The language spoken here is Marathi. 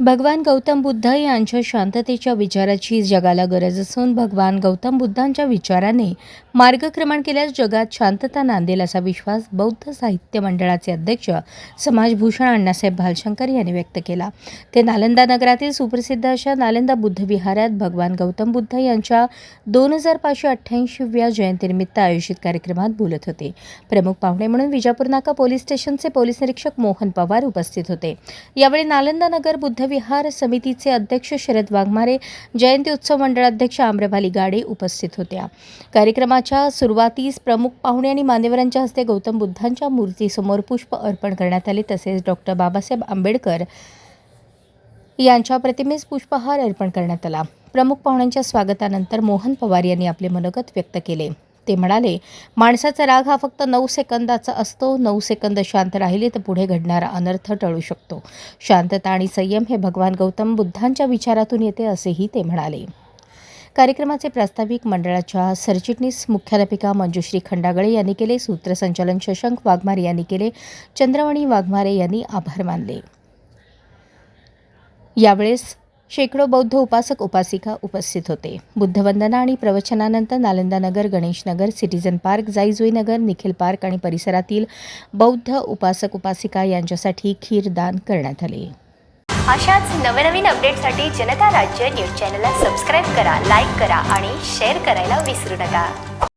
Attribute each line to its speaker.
Speaker 1: भगवान गौतम बुद्ध यांच्या शांततेच्या विचाराची जगाला गरज असून भगवान गौतम बुद्धांच्या विचाराने मार्गक्रमण केल्यास जगात शांतता नांदेल असा विश्वास बौद्ध साहित्य मंडळाचे अध्यक्ष समाजभूषण अण्णासाहेब भालशंकर यांनी व्यक्त केला। ते नालंदा नगरातील सुप्रसिद्ध अशा नालंदा बुद्ध विहारात भगवान गौतम बुद्ध यांच्या 2588व्या जयंतीनिमित्त आयोजित कार्यक्रमात बोलत होते। प्रमुख पाहुणे म्हणून विजापूर नाका पोलीस स्टेशनचे पोलीस निरीक्षक मोहन पवार उपस्थित होते। यावेळी नालंदा नगर बुद्ध विहार समितीचे अध्यक्ष शरद वाघमारे, जयंती उत्सव मंडळाध्यक्ष आम्रपाली गाडे उपस्थित होत्या। कार्यक्रमाच्या सुरुवातीस प्रमुख पाहुणे आणि मान्यवरांच्या हस्ते गौतम बुद्धांच्या मूर्तीसमोर पुष्प अर्पण करण्यात आले। तसेच डॉक्टर बाबासाहेब आंबेडकर यांच्या प्रतिमेस पुष्पहार अर्पण करण्यात आला। प्रमुख पाहुण्यांच्या स्वागतानंतर मोहन पवार यांनी आपले मनोगत व्यक्त केले। ते म्हणाले, माणसाचा राग हा फक्त 9 सेकंदाचा असतो। 9 सेकंद शांत राहिले तर पुढे घडणारा अनर्थ टळू शकतो। शांतता आणि संयम हे भगवान गौतम बुद्धांच्या विचारातून येते असेही ते म्हणाले। कार्यक्रमाचे प्रास्ताविक मंडळाच्या सरचिटणीस मुख्याध्यापिका मंजुश्री खंडागळे यांनी केले। सूत्रसंचालन शशांक वाघमारे यांनी केले। चंद्रमणी वाघमारे यांनी आभार मानले। यावेळेस शेकडो बौद्ध उपासक उपासिका उपस्थित होते। बुद्धवंदना आणि प्रवचनानंतर नालंदा नगर, गणेश नगर, सिटीजन पार्क, जाईजुई नगर, निखिल पार्क आणि परिसरातील बौद्ध उपासक उपासिका यांच्यासाठी खीरदान करण्यात आले।
Speaker 2: अशाच नवनवीन अपडेटसाठी जनता राज्य न्यूज चॅनलला सबस्क्राईब करा, लाईक करा आणि शेअर करायला विसरू नका।